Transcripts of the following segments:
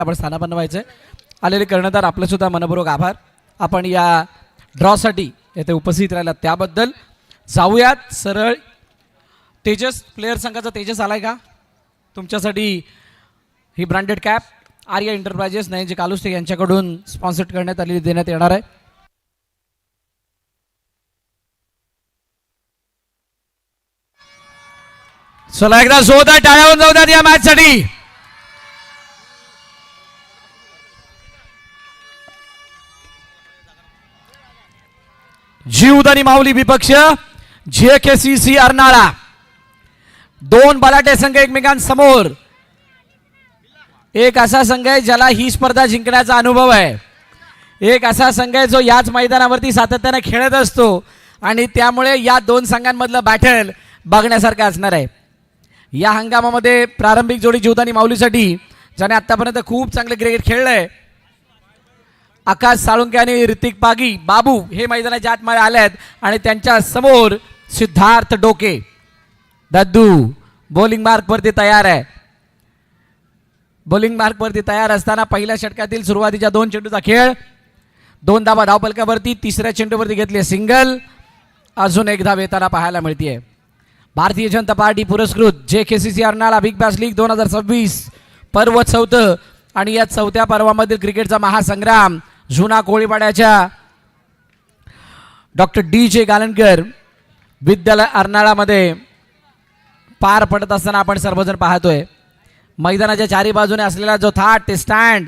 आपण स्थानापन्न व्हायचंय. आलेले कर्णधार आपले सुद्धा मनपूर्वक आभार. आपण या ड्रॉसाठी येथे उपस्थित राहिला त्याबद्दल. जाऊयात सरळ. तेजस प्लेयर संघाचा तेजस आलाय का तुमच्यासाठी? ही branded cap Arya enterprises Nayanji कालुस्ते यांच्याकडून स्पॉन्सर करण्यात आलेली देण्यात येणार आहे. चला एकदा जोरदार टाळ्या होऊन जाऊ द्यात या मॅच साठी. जीवदानी माऊली विपक्ष JKCC अर्नाळा. दोन बलाढ्य संघ एकमेकांसमोर. एक असा संघ आहे ज्याला ही स्पर्धा जिंकण्याचा अनुभव आहे. एक असा संघ आहे जो याच मैदानावरती सातत्याने खेळत असतो आणि त्यामुळे या दोन संघांमधलं बॅटल बघण्यासारखं असणार आहे. या हंगामामध्ये प्रारंभिक जोडी जीवदानी माऊलीसाठी ज्याने आतापर्यंत खूप चांगले क्रिकेट खेळलंय, आकाश साळुंके आणि ऋतिक पागी बाबू हे मैदानाच्या आतमध्ये आले आहेत आणि त्यांच्या समोर सिद्धार्थ डोके दद्दू बॉलिंग मार्क वरती तयार आहे. बॉलिंग मार्क वरती तयार असताना पहिल्या षटकातील सुरुवातीच्या दोन चेंडूचा खेळ. 2 धावा धावफलकावरती. तिसऱ्या चेंडूवरती घेतली सिंगल. अजून एक धाव येताना पाहायला मिळतीये. भारतीय जनता पार्टी पुरस्कृत JKCC Arnala big bash league 2026 पर्व 4 आणि या 4थ्या पर्वामधील क्रिकेटचा महासंग्राम जुना कोळीवाड्याच्या डॉक्टर DJ गालणकर विद्यालय अर्नाळामध्ये पार पडत असताना आपण सर्वजण पाहतोय. मैदानाच्या चारी बाजूने असलेला जो थाट ते स्टँड,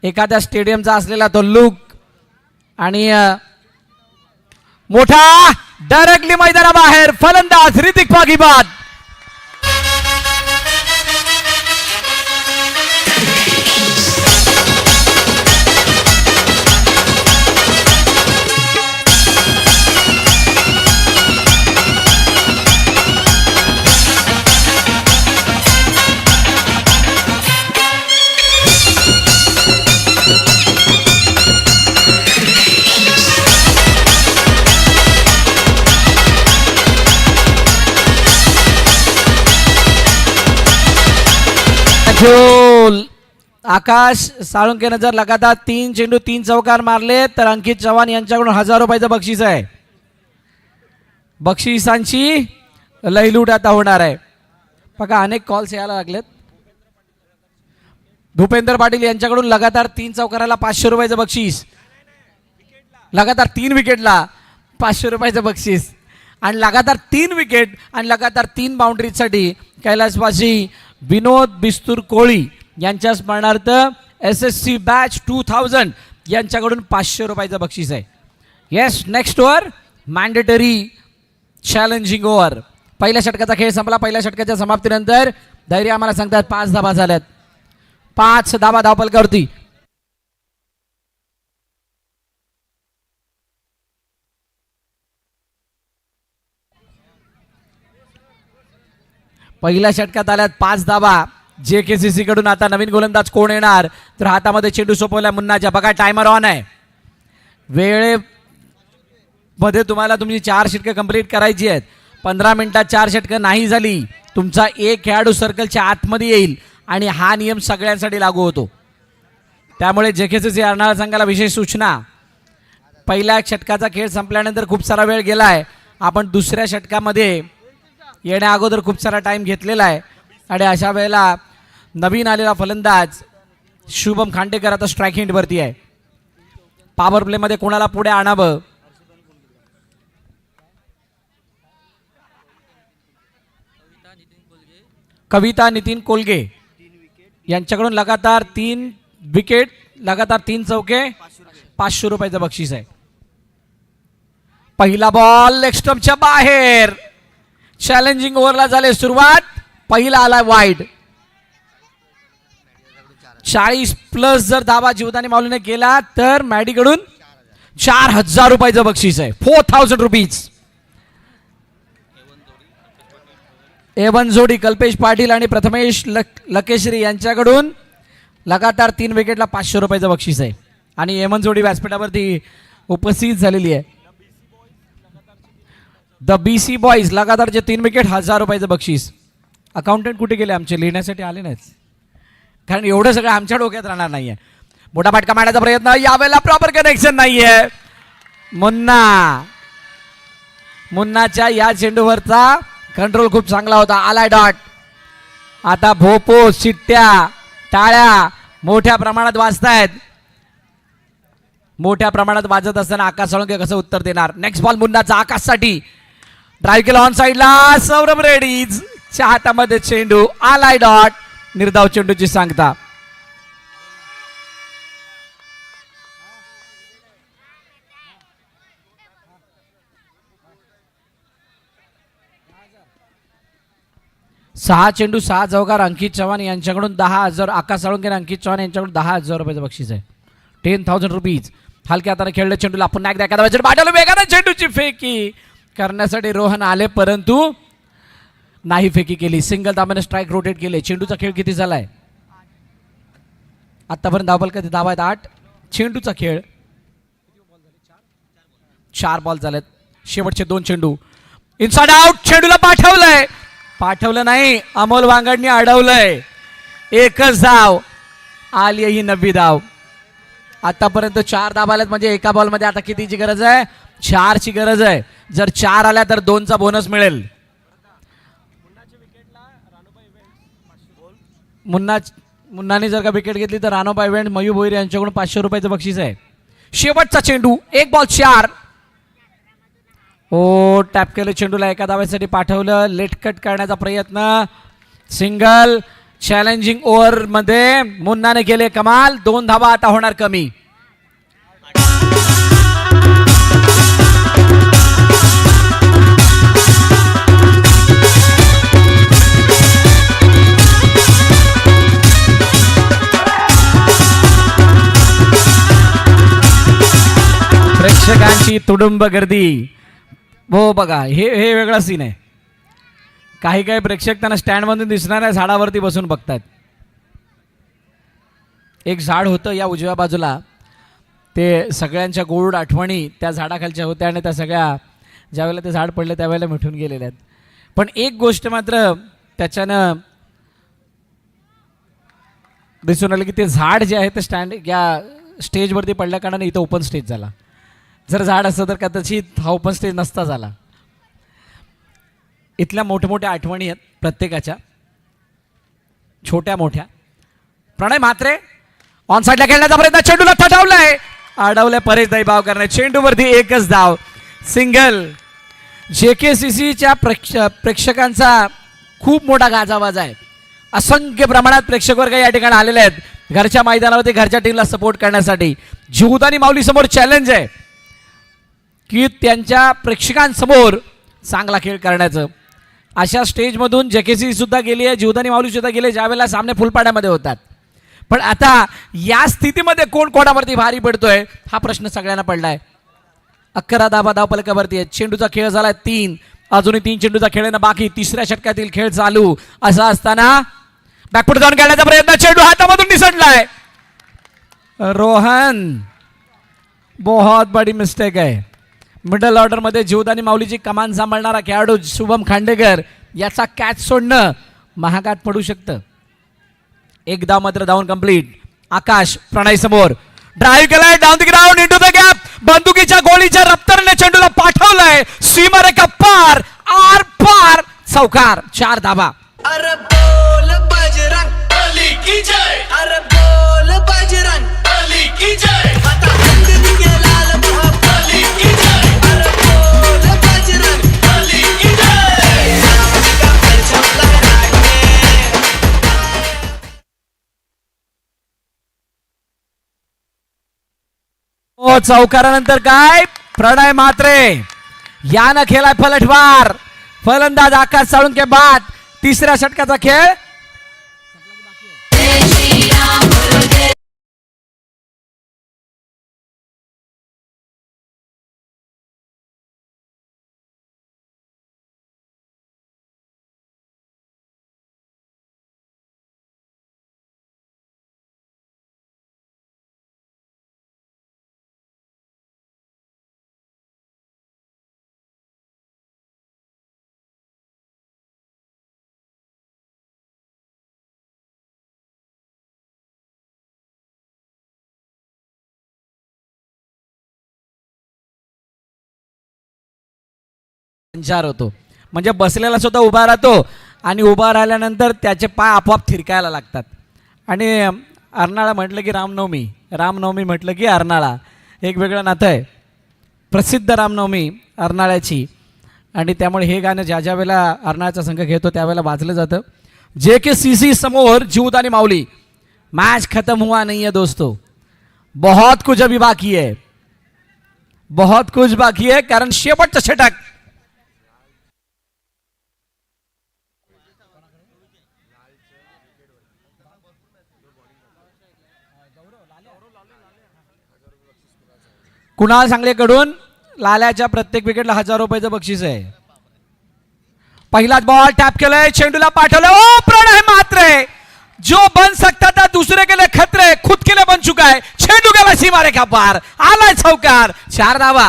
एखाद्या स्टेडियमचा असलेला तो लुक आणि मोठा डायरेक्टली मैदानाबाहेर फलंदाज ऋतिक पागी बाद. आकाश साळुंकेनं जर लगातार 3 चेंडू 3 चौकार मारले तर अंकित चव्हाण यांच्याकडून 1000 रुपयाचं बक्षीस आहे. बक्षिसांची लयलूट आता होणार आहे. बघा अनेक कॉल्स यायला लागलेत. भूपेंद्र पाटील यांच्याकडून लगातार 3 चौकाराला 500 रुपयाचं बक्षीस. लगातार 3 विकेटला 500 रुपयाचं बक्षीस आणि लगातार 3 विकेट आणि लगातार 3 बाउंड्रीजसाठी कैलासवासी विनोद बिस्तूर कोळी यांच्या स्मरणार्थ SSC बॅच 2000 यांच्याकडून 500 रुपयाचं बक्षीस आहे. Yes, next over mandatory challenging over. पहिल्या षटकाचा खेळ संपला. पहिल्या षटकाच्या समाप्तीनंतर धैर्य आम्हाला सांगतात 5 धावा झाल्यात. 5 धावा धावफलकावरती. पहिल्या षटकात आल्यात 5 धावा. JKCC कडून आता नवीन गोलंदाज कोण येणार तर हातामध्ये चेंडू सोपवला मुन्नाच्या. बघा टायमर ऑन आहे. वेळेमध्ये तुम्हाला तुमची 4 षटकं कंप्लीट करायची आहेत. 15 मिनिटात 4 षटकं नाही झाली तुमचा एक खेळाडू सर्कलच्या आतमध्ये येईल आणि हा नियम सगळ्यांसाठी लागू होतो. त्यामुळे JKCC अर्नाळा संघाला विशेष सूचना. पहिल्या षटकाचा खेळ संपल्यानंतर खूप सारा वेळ गेलाय. आपण दुसऱ्या षटकामध्ये येण्या अगोदर खूप सारा टाइम घेतलेला आहे आणि अशा वेळेला नवीन आलेला फलंदाज शुभम खांडेकर आता स्ट्राईक हिंटवरती आहे. पॉवर प्लेमध्ये कोणाला पुढे आणावं कविता नितीन कोलगे यांच्याकडून लगातार 3 विकेट, लगातार 3 चौके, 500 रुपयाचं बक्षीस आहे. पहिला बॉल लेग स्टंपच्या बाहेर. चॅलेंजिंग ओव्हरला झाले सुरुवात. पहिला आलाय वाईड. 40+ जर धावा जीवदानी माऊलीने केला तर मॅडीकडून 4000 रुपयाचं बक्षीस आहे. 4000 रुपीज. A1 जोडी कल्पेश पाटील आणि प्रथमेश लकेश्री यांच्याकडून लगातार 3 विकेटला 500 रुपयाचं बक्षीस आहे आणि A1 जोडी व्यासपीठावरती उपस्थित झालेली आहे. द BC बॉयज लगातारचे 3 विकेट, 1000 रुपयाचं बक्षीस. अकाउंटंट कुठे गेले आमचे? लिहिण्यासाठी आले नाहीत. कारण एवढं सगळं आमच्या डोक्यात राहणार नाहीये. मोठा फटका मारण्याचा प्रयत्न, यावेळेला प्रॉपर कनेक्शन नाहीये. मुन्नाच्या या चेंडूवरचा कंट्रोल खूप चांगला होता. आलाय डॉट. आता भोपो, शिट्ट्या, टाळ्या मोठ्या प्रमाणात वाजतायत. मोठ्या प्रमाणात वाजत असताना आकाश साळुंके कसं उत्तर देणार. नेक्स्ट बॉल मुन्नाचा आकाशसाठी. ड्राईव्ह केला ऑन साईडला. सौरभ रेड्डीज च्या हातामध्ये चेंडू. आलाय डॉट. निर्धाव चेंडूची सांगता. सहा चेंडू 6 चौकार. अंकित चव्हाण यांच्याकडून 10,000. आकाश साळुंके आणि अंकित चव्हाण यांच्याकडून 10,000 रुपयाचं बक्षीस आहे. 10,000 रुपीज. हलक्या हाताने खेळले चेंडूला पुन्हा एकदा एखादा पाठवलं. वेगाने चेंडूची फेकी करण्यासाठी रोहन आले, परंतु नाही फेकी केली. सिंगल धाब्याने स्ट्राईक रोटेट केले. चेंडूचा खेळ किती झालाय आतापर्यंत? धावबल कधी धावा आहेत 8. चेंडूचा खेळ 4 बॉल झालेत. शेवटचे 2 चेंडू. Inside out. चेंडूला पाठवलं नाही. अमोल वांगडनी अडवलंय. एकच धाव आली ही 90 धाव. आतापर्यंत 4 धावा आल्यात, म्हणजे एका बॉलमध्ये आता कितीची गरज आहे? 4 ची गरज आहे. जर 4 आल्या तर 2 चा बोनस मिळेल. मुन्नाने जर का विकेट घेतली तर रानोबा इव्हेंट मयूर भोईर यांच्याकडून 500 रुपयाचं बक्षीस आहे. शेवटचा चेंडू. 1 बॉल 4. ओ टॅप केलं चेंडूला. एका धाव्यासाठी पाठवलं. लेट कट करण्याचा प्रयत्न. सिंगल. चॅलेंजिंग ओव्हर मध्ये मुन्नाने केले कमाल. 2 धावा आता होणार कमी. प्रेक्षकांची तुडुंब गर्दी. हो बघा, हे वेगळा सीन आहे. काही काही प्रेक्षक त्यांना स्टँड मधून दिसणाऱ्या झाडावरती बसून बघतात. एक झाड होतं या उजव्या बाजूला. ते सगळ्यांच्या गोड आठवणी त्या झाडाखालच्या होत्या आणि त्या सगळ्या ज्यावेळेला ते झाड पडले त्यावेळेला मिटून गेलेल्या आहेत. पण एक गोष्ट मात्र त्याच्यानं दिसून आलं की ते झाड जे आहे ते स्टँड या स्टेजवरती पडल्या कारणाने इथं ओपन स्टेज झाला. जर झाड असतं तर कदाचित हा ओपन स्टेज नसता झाला. इथल्या मोठमोठ्या आठवणी आहेत प्रत्येकाच्या, छोट्या मोठ्या. प्रणय म्हात्रे ऑन साईडला खेळण्याचा प्रयत्न. चेंडूला थटावलाय. अडवलंय परेश दैबाव करणे. चेंडूवरती एकच धाव. सिंगल. JKCCच्या प्रेक्षकांचा खूप मोठा गाजावाज आहे. असंख्य प्रमाणात प्रेक्षक वर्ग या ठिकाणी आलेले आहेत घरच्या मैदानावरती घरच्या टीमला सपोर्ट करण्यासाठी. जीवदानी माऊली समोर चॅलेंज आहे की त्यांच्या प्रेक्षकांसमोर चांगला खेळ करण्याचं. अशा स्टेजमधून JKCC सुद्धा गेली आहे, जीवदानी माऊली सुद्धा गेले ज्यावेळेला सामने फुलपाड्यामध्ये होतात. पण आता या स्थितीमध्ये कोण कोणावरती भारी पडतोय हा प्रश्न सगळ्यांना पडलाय. 11 धावा धावफलकावरती आहेत. चेंडूचा खेळ झालाय 3. अजूनही 3 चेंडूचा खेळ बाकी. 3ऱ्या षटकातील खेळ चालू. असं असताना बॅकफुट जाऊन खेळण्याचा प्रयत्न. चेंडू हातामधून निसटलाय. रोहन, बहुत बडी मिस्टेक आहे. मिडल ऑर्डर मध्ये जीवदानी माऊलीची कमान सांभाळणारा खेळाडू शुभम खांडेकर याचा कॅच सोडणं महागात पडू शकतं. एक धाव मात्र धावून कंप्लीट. आकाश प्रणय समोर ड्राईव्ह केलाय. Down the ground into the gap. बंदुकीच्या गोळीच्या रप्तरने चेंडूला पाठवलाय सीमारेखा पार. आर पार. चौकार. 4 धावा. अरे बोल बजरंग बली की जय. अरे बोल बजरंग बली की जय. आता रंग दिखे लाल महाबली की जय. अरे बोल बजरंग बली की जय. का परचम लहरा के. ओ चौकारानंतर काय प्रणय म्हात्रे यानं खेळाय फलटवार. फलंदाज आकाश साळुंके बाद. 3ऱ्या षटकाचा खेळ संचार होतो. म्हणजे बसलेला सुद्धा उभा राहतो आणि उभा राहिल्यानंतर त्याचे पाय आपोआप थिरकायला लागतात. आणि अर्नाळा म्हटलं की रामनवमी, रामनवमी म्हटलं की अर्नाळा, एक वेगळं नातं आहे. प्रसिद्ध रामनवमी अर्नाळ्याची. आणि त्यामुळे हे गाणं ज्या ज्या वेळेला अर्नाळ्याचा संघ खेळतो त्यावेळेला वाजलं जातं. JKCC समोर जीवदानी माऊली, मैच खत्म हुआ नहीं है दोस्तों, बहुत कुछ अभी बाकी है, बहुत कुछ बाकी है. कारण शेवटचं षटक कुणाल सांगलेकडून लाल्याच्या प्रत्येक विकेटला 1000 रुपयाचं बक्षीस आहे. पहिलाच बॉल टॅप केलंय, चेंडूला पाठवलं. ओ प्रणय मात्रे, जो बन सकता था दूसरे के लिए खतरे, खुद के लिए बन चुका है. चेंडू गेला सीमारेखा पार, आलाय चौकार, 4 धावा.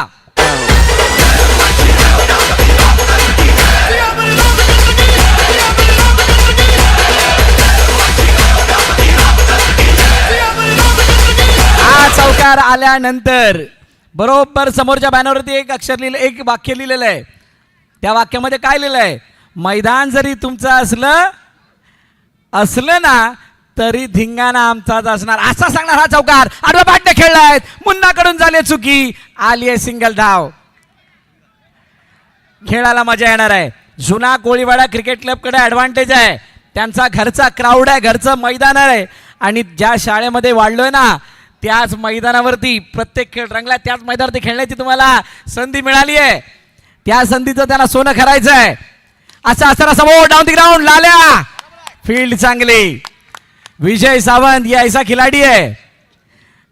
हा चौकार आल्यानंतर बरोबर समोरच्या बॅनरवरती एक अक्षर लिहिलं, एक वाक्य लिहिलेलं आहे. त्या वाक्यामध्ये काय लिहिलं आहे? मैदान जरी तुमचं असलं ना तरी धिंगाणा आमचाच असणार, असा सांगणार हा चौकार. आडव्या बॅटने खेळलाय, मुन्नाकडून झाली चुकी, आली आहे सिंगल धाव. खेळायला मजा येणार आहे. जुना कोळीवाडा क्रिकेट क्लबकडे ॲडव्हान्टेज आहे, त्यांचा घरचा क्राऊड आहे, घरचं मैदान आहे. आणि ज्या शाळेमध्ये वाढलोय ना त्याच मैदानावरती प्रत्येक खेळ रंगला, त्याच मैदानावरती खेळण्याची तुम्हाला संधी मिळाली आहे. त्या संधीचं त्यांना सोनं करायचं आहे. असं असताना समोर डाऊन द ग्राउंड लाल्या, फील्ड चांगली. विजय सावंत ये ऐसा खिलाडी आहे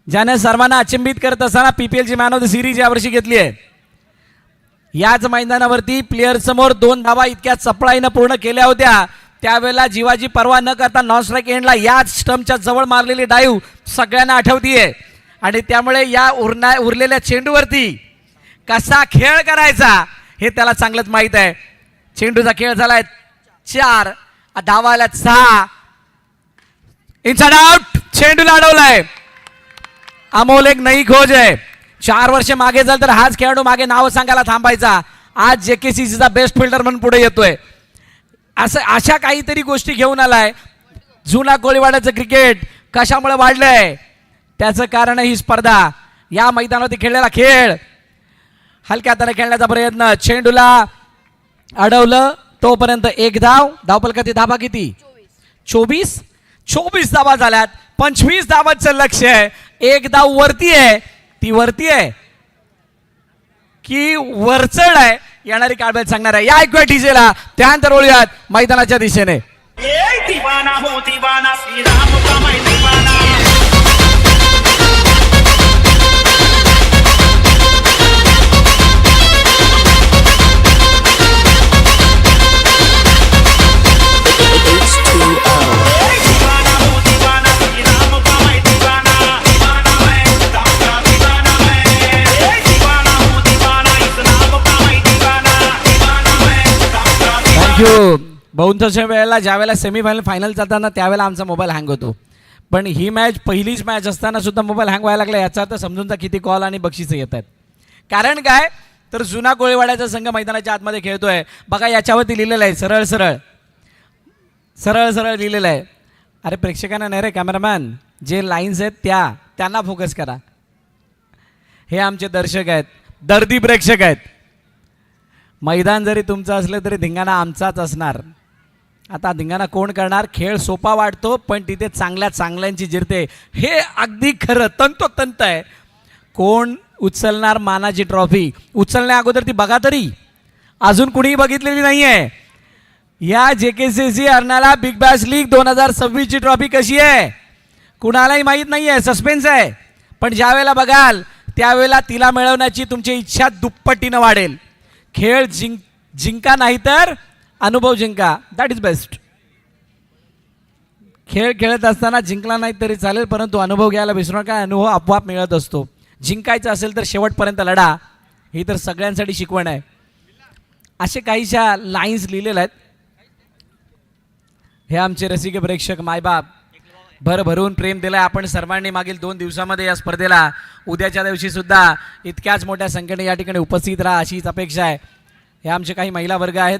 ज्याने सर्वांना अचंबित करत असताना PPLची मॅन ऑफ द सिरीज यावर्षी घेतली आहे. याच मैदानावरती प्लेयर समोर 2 धावा इतक्या चपळाईनं पूर्ण केल्या होत्या. त्यावेळेला जीवाची पर्वा न करता नॉन स्ट्राईक एंडला याच स्टंपच्या जवळ मारलेली डाईव्ह सगळ्यांना आठवतीये. आणि त्यामुळे या उरलेल्या चेंडूवरती कसा खेळ करायचा हे त्याला चांगलंच माहीत आहे. चेंडूचा खेळ झालाय 4, धावा आल्या 6. इनसाइड आउट, चेंडूला अडवलाय. अमोल एक नई खोज आहे. 4 वर्ष मागे झालं तर हाच खेळाडू मागे नाव सांगायला थांबायचा. आज JKCCचा बेस्ट फिल्डर म्हणून पुढे येतोय. अशा काहीतरी गोष्टी घेऊन आलाय. जुना कोळीवाड्याचं क्रिकेट कशामुळे वाढलंय त्याचं कारण ही स्पर्धा. या मैदानावरती खेळलेला खेळ, हलक्या हाताने खेळण्याचा प्रयत्न, चेंडूला अडवलं तोपर्यंत 1 धाव. धावपलकाची धावा किती? 24 धावा झाल्यात. 25 धावांचं लक्ष आहे. 1 धाव वरती आहे, ती वरती आहे की वरचढ आहे येणारी काळबेल सांगणार आहे. या ऐकूया डीजेला, त्यानंतर वळूयात मैदानाच्या दिशेने. दीवाना हो दीवाना, श्री राम का मैं दीवाना. दीवाना हो दीवाना, श्री राम का मैं दीवाना. दीवाना मैं, राम का दीवाना मैं. दीवाना हो दीवाना, इस नाम का मैं दीवाना. दीवाना मैं, राम का दीवाना. थँक्यू. बहुतांश वेळेला ज्या वेळेला सेमीफायनल फायनल चालताना त्यावेळेला आमचा मोबाईल हँग होतो. पण ही मॅच पहिलीच मॅच असताना सुद्धा मोबाईल हँग व्हायला लागला. याचा अर्थ समजून जा किती कॉल आणि बक्षिसं येत आहेत. कारण काय तर जुना कोळीवाड्याचा संघ मैदानाच्या आतमध्ये खेळतोय. बघा याच्यावरती लिहिलेलं आहे, सरळ सरळ सरळ सरळ लिहिलेलं आहे. अरे प्रेक्षकांना नाही रे कॅमेरामॅन, जे लाईन्स आहेत त्यांना फोकस करा. हे आमचे दर्शक आहेत, दर्दी प्रेक्षक आहेत. मैदान जरी तुमचं असलं तरी धिंगाणा आमचाच असणार. आता धिंगाणा कोण करणार? खेळ सोपा वाटतो पण तिथे चांगल्यांची जिरते. हे अगदी खरं तंतोतंत आहे. कोण उचलणार मानाची ट्रॉफी? उचलण्या अगोदर ती बघा तरी, अजून कुणीही बघितलेली नाही आहे. या JKCC Arnala big bash league 2026ची ट्रॉफी कशी आहे कुणालाही माहीत नाही आहे, सस्पेन्स आहे. पण ज्या वेळेला बघाल त्यावेळेला तिला मिळवण्याची तुमची इच्छा दुप्पटीनं वाढेल. खेळ जिंका नाही तर अनुभव जिंका, दॅट इज बेस्ट. खेळ खेळत असताना जिंकला नाही तरी चालेल, परंतु अनुभव घ्यायला विसरू नका. अनुभव आपोआप मिळत असतो. जिंकायचं असेल तर शेवटपर्यंत लढा, ही तर सगळ्यांसाठी शिकवण आहे. असे काहीशा लाईन्स लिहिलेल्या आहेत. हे आमचे रसिक प्रेक्षक मायबाप भरभरून प्रेम दिलंय आपण सर्वांनी मागील 2 दिवसामध्ये या स्पर्धेला. उद्याच्या दिवशी सुद्धा इतक्याच मोठ्या संख्येने या ठिकाणी उपस्थित राहा अशीच अपेक्षा आहे. हे आमचे काही महिला वर्ग आहेत.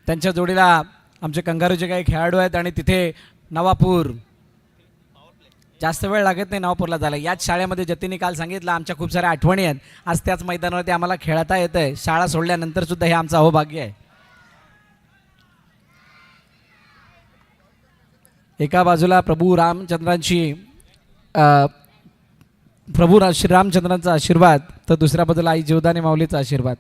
त्यांच्या जोडीला आमचे कंगारूचे काही खेळाडू आहेत आणि तिथे नवापूर, जास्त वेळ लागत नाही नवापूरला झाला. याच शाळेमध्ये जतीने काल सांगितलं आमच्या खूप साऱ्या आठवणी आहेत. आज त्याच मैदानावरती आम्हाला खेळता येतंय. शाळा सोडल्यानंतर सुद्धा हे आमचं अहोभाग्य आहे. एका बाजूला प्रभू श्रीरामचंद्रांचा आशीर्वाद, तर दुसऱ्या बाजूला आई जीवदानी माऊलीचा आशीर्वाद.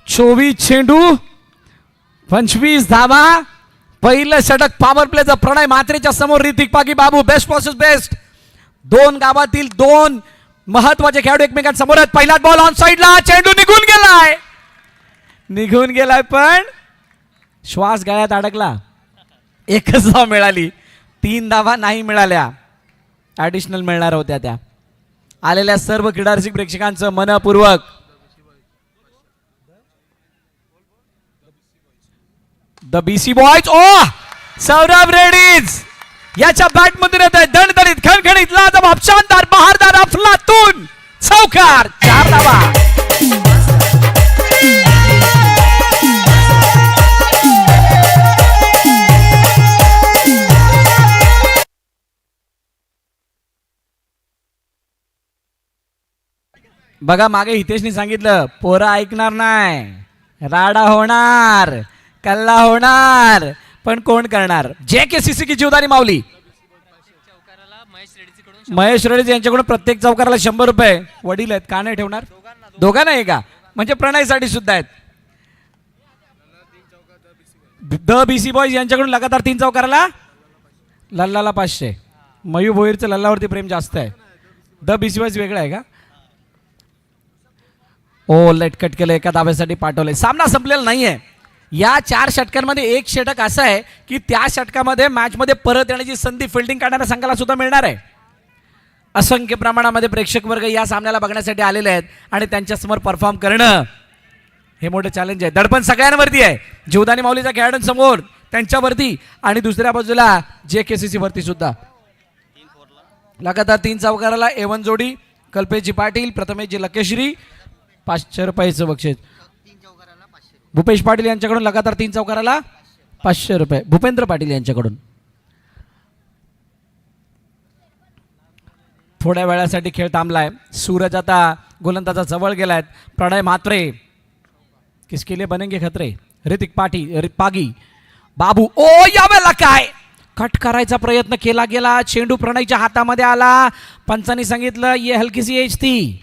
24 चेंडू 25 धावा. पहिलं षटक पॉवर प्लेचं प्रणय म्हात्रेच्या समोर ऋतिक पागी बाबू बेस्ट वर्सेस बेस्ट. दोन गावातील दोन महत्वाचे खेळाडू एकमेकांसमोर आहेत. पहिलाच बॉल ऑन साइडला, चेंडू निघून गेलाय पण श्वास गळ्यात अडकला. एकच धाव मिळाली, 3 धावा नाही मिळाल्या, ऍडिशनल मिळणार होत्या त्या. आलेल्या सर्व क्रीडारसिक प्रेक्षकांचं मनपूर्वक the BC boys Saurabh Reddy's याच्या बॅटमधून येत आहे दणदणीत खणखणीत लाजवाब शानदार बहारदार अफलातून चौकार. 4 धावा. बघा मागे हितेशनी सांगितलं पोरं ऐकणार नाही, राडा होणार, कल्ला होणार, पण कोण करणार. JKCC की जीवदानी माऊली महेश रेड्डी यांच्याकडून प्रत्येक चौकाराला 100 रुपये. वडील आहेत का नाही ठेवणार, दोघा नाही का, म्हणजे प्रणयसाठी सुद्धा आहेत. द बीसी बॉयज यांच्याकडून लगातार 3 चौकाराला लल्लाला 500. मयू भोईरचं लल्लावरती प्रेम जास्त आहे. द बीसी बॉयज वेगळं आहे का. लेटकट केलं, एका धाब्यासाठी पाठवलंय. सामना संपलेला नाहीये. या 4 षटकांमध्ये एक षटक असं आहे की त्या षटकामध्ये मॅचमध्ये परत येण्याची संधी फिल्डिंग करणाऱ्या संघाला सुद्धा मिळणार आहे. असंख्य प्रमाणामध्ये प्रेक्षक वर्ग या सामन्याला बघण्यासाठी आलेले आहेत आणि त्यांच्यासमोर परफॉर्म करणं हे मोठं चॅलेंज आहे. दडपण सगळ्यांवरती आहे. जीवदानी माऊलीच्या खेळाडूंसमोर, त्यांच्यावरती आणि दुसऱ्या बाजूला JKCC वरती सुद्धा. लगातार 3 चौकाराला A1 जोडी कल्पेशजी पाटील, प्रथमेशजी लकेश्री 500 रुपयाचं बक्षीस. भूपेश पाटील यांच्याकडून लगातार 3 चौकाराला 500 रुपये. भूपेंद्र पाटील यांच्याकडून. थोड्या वेळासाठी खेळ थांबलाय. सूरज आता गोलंदाजा जवळ गेलाय. प्रणय म्हात्रे किसके लिए बनेंगे खतरे. ऋतिक पागी बाबू यावेळेला काय कट करायचा प्रयत्न केला गेला. चेंडू प्रणयच्या हातामध्ये आला. पंचांनी सांगितलं ये हलकीसी एज थी,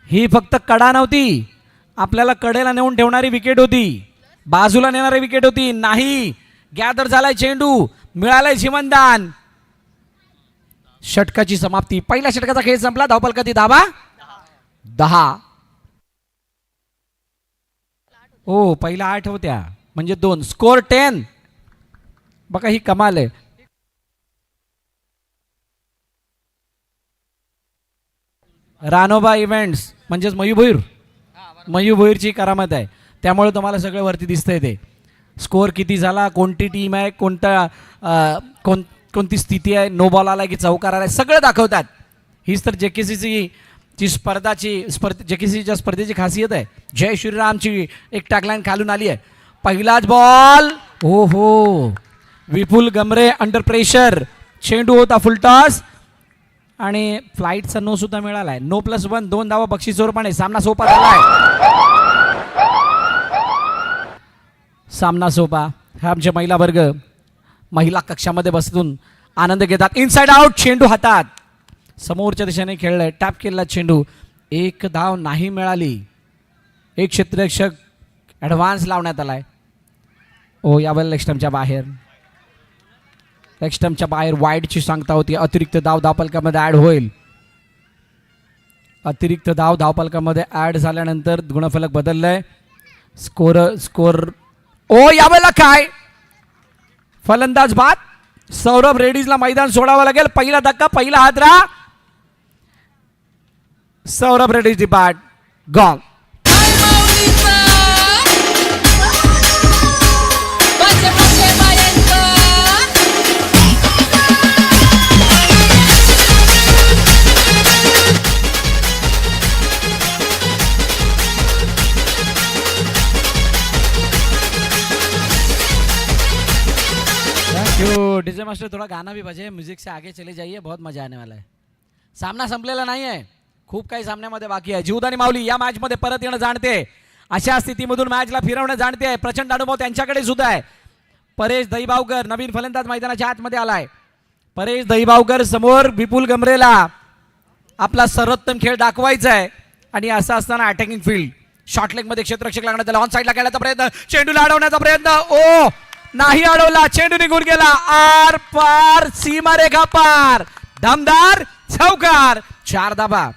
ही फक्त कडा नव्हती, आपल्याला कडेला नेऊन ठेवणारी विकेट होती, बाजूला नेणारी विकेट होती. नाही, गॅदर झालाय चेंडू, मिळालाय जीवनदान. षटकाची समाप्ती. पहिल्या षटकाचा खेळ संपला. धावफलकाची धावा 10. पहिला 8 होत्या म्हणजे 2. स्कोर 10. बघा ही कमाल आहे. रानोबा इव्हेंट्स म्हणजेच मयू भोईरची करामत आहे. त्यामुळे तुम्हाला सगळं वरती दिसतंय ते. स्कोर किती झाला, कोणती टीम आहे, कोणती स्थिती आहे, नो बॉल आलाय की चौकार आलाय, सगळं दाखवतात. हीच तर JKCCची JKCCच्या स्पर्धेची खासियत आहे. जय श्रीरामची एक टॅगलाईन खालून आली आहे. पहिलाच बॉल विपुल गमरे अंडर प्रेशर. चेंडू होता फुलटॉस आणि फ्लाईटचा नो सुद्धा मिळालाय. नो +1, 2 धावा बक्षीस स्वरूपाने. सामना सोपा झालाय. सामना सोपा. हा आमचे महिला वर्ग महिला कक्षामध्ये बसून आनंद घेतात. Inside out. चेंडू हातात समोरच्या दिशेने खेळलाय. टॅप केलेला चेंडू. 1 धाव नाही मिळाली. एक क्षेत्ररक्षक ॲडव्हान्स लावण्यात आलाय. यावेळेला लेगस्टम्पच्या बाहेर वाईडची सांगता होती. अतिरिक्त धाव धावफलकामध्ये ऍड होईल. अतिरिक्त धाव धावफलकामध्ये ऍड झाल्यानंतर गुणफलक बदललंय. स्कोर यावेळेला काय फलंदाज बाद. सौरभ रेड्डीजला मैदान सोडावं लागेल. पहिला धक्का, पहिला हादरा. सौरभ रेड्डीज बाद. गॉन. क्यों डीजे मास्टर थोड़ा गाना भी बजे, म्यूजिक से आगे चले जाइए, बहुत मजा आने वाला है. सामना संपलेला नाही आहे, खूप काही सामन्यामध्ये बाकी आहे. जीवदानी माऊली या मॅच मध्ये परत येणं जाणते, अशा स्थितीमधून मॅचला फिरवणं जाणते आहे. प्रचंड अनुभव त्यांच्याकडे सुद्धा आहे. परेश दहीबावकर नवीन फलंदाज मैदानाच्या आतमध्ये आलाय. परेश दहीबावकर समोर विपुल गमरेला आपला सर्वोत्तम खेळ दाखवायचा आहे आणि असं असताना अटॅकिंग फील्ड शॉर्ट लेग मध्ये क्षेत्ररक्षक लागणार, त्याला ऑन साईडला खेळण्याचा प्रयत्न, चेंडूला अडवण्याचा प्रयत्न, ओ नाही अडवला, चेंडू निघून गेला आर पार, सीमारेखा पार, दमदार चौकार, 4 धाबा.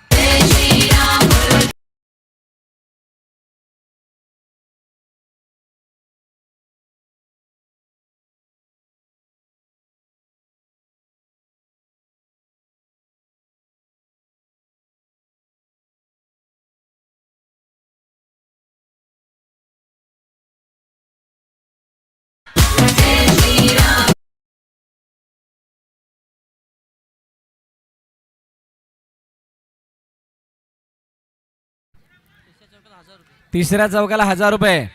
तिसऱ्या चौकाला 1000 रुपये.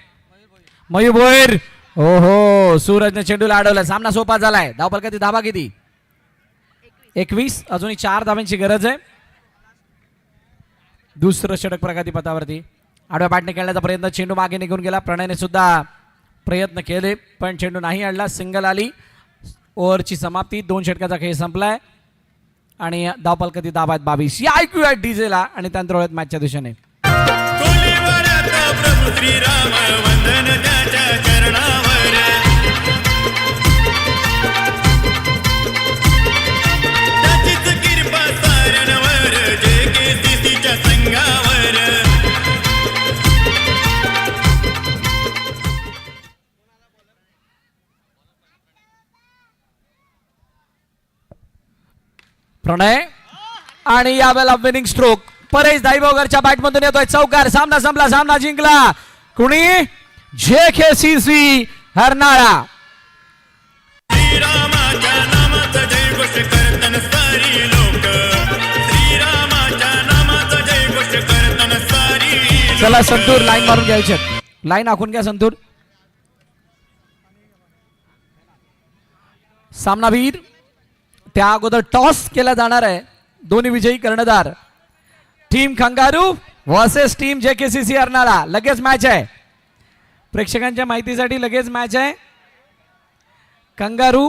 मयूर भोईर, हो हो, सूरजने चेंडूला अडवलं, सामना सोपा झालाय. धावपल किती, धाबा किती, 21. अजूनही 4 धाब्यांची गरज आहे. दुसरं षटक प्रगती पथावरती. आडव्या बॅटने खेळण्याचा प्रयत्न, चेंडू मागे निघून गेला. प्रणयने सुद्धा प्रयत्न केले पण चेंडू नाही आणला. सिंगल आली. ओव्हरची समाप्ती, 2 षटकाचा खेळ संपलाय आणि धावपल किती, धाबा 22. या ऐकूया डीजेला आणि त्यानंतर वळत मॅचच्या दिशेने. प्रभू श्रीराम वंदन त्याच्या चरणावर, त्याचीच कृपा साऱ्यांवर, JKCCच्या संघावर. प्रणय आणि यावेळेला विनिंग स्ट्रोक परेश दाईबोगरच्या बॅटमधून येतोय. चौकार. सामना संपला, सामना जिंकला कुणी, JKCC हरणाळा. श्रीरामाच्या नामाचा जयघोष करतन सारी लोक, श्रीरामाच्या नामाचा जयघोष करतन सारी. चला संतूर लाईन मारून घ्यायचे, लाईन आखून घ्या संतूर. सामनावीर त्या अगोदर टॉस केला जाणार आहे. दोन्ही विजयी कर्णधार team kangaroo versus team JKCC हरणाळा. लगेच मॅच आहे, प्रेक्षकांच्या माहितीसाठी लगेच मॅच आहे. कंगारू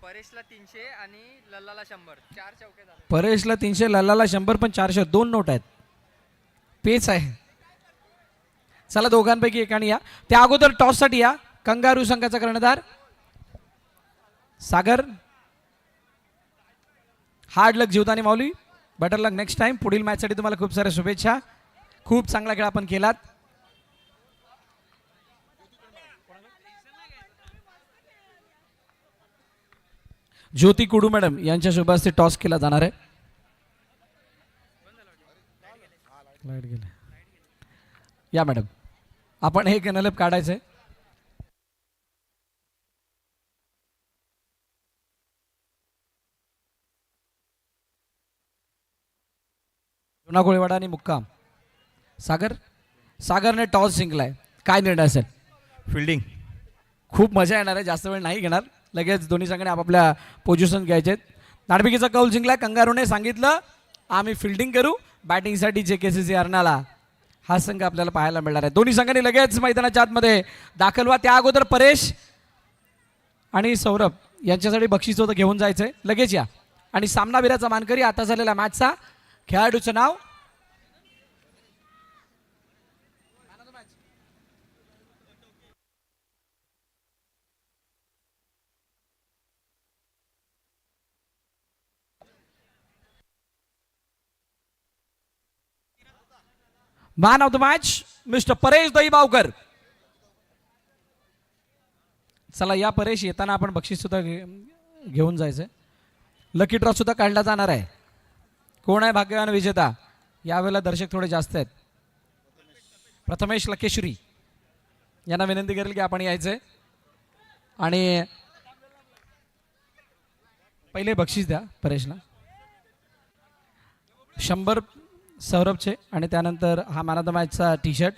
परेशला 300 आणि लल्लाला 100, 4 चौके झाले. परेशला 300, लल्लाला 100, पण 400, 2 नोट आहेत. पेच आहे. चला दोघांपैकी एकाने या. त्या अगोदर टॉस साठी या. कंगारू संघाचा कर्णधार सागर. हार्ड लक जीवदानी माऊली, बेटर लक नेक्स्ट टाइम. पुढील मॅच साठी तुम्हाला खूप साऱ्या शुभेच्छा. खूप चांगला खेळ आपण केलात. ज्योती कुडू मॅडम यांच्या शुभ हस्ते टॉस केला जाणार आहे. लाईट गेले. या मॅडम, आपण हे कॅनलप काढायचंय. कोळीवाडा आणि मुक्काम. सागर, सागरने टॉस जिंकलाय, काय निर्णय असेल? फिल्डिंग. खूप मजा येणार आहे, जास्त वेळ नाही घेणार. लगेच दोन्ही संघाने आपापल्या पोझिशन घ्यायचे. नाणेफेकीचा कौल जिंकलाय. कंगारूने सांगितलं आम्ही फिल्डिंग करू, बॅटिंगसाठी JKCC हरणाला हा संघ आपल्याला पाहायला मिळणार आहे. दोन्ही संघांनी लगेच मैदानाच्या आतमध्ये दाखल व्हा. त्या अगोदर परेश आणि सौरभ यांच्यासाठी बक्षीस होतं, घेऊन जायचंय. लगेच या. आणि सामनावीराचा मानकरी आता झालेल्या मॅचचा खेळाडूचं नाव man of the match mister Paresh Dahibavkar. चला या परेश, येताना आपण बक्षीस सुद्धा घेऊन जायचंय. लकी ड्रॉ सुद्धा काढला जाणार आहे. कोण आहे भाग्यवान विजेता? यावेळेला दर्शक थोडे जास्त आहेत. प्रथमेश लकेश्वरी यांना विनंती करेल की आपण यायचंय आणि पहिले बक्षीस द्या परेशला. 100 सौरभचे आणि त्यानंतर हा मॅन ऑफ द मॅचचा टी शर्ट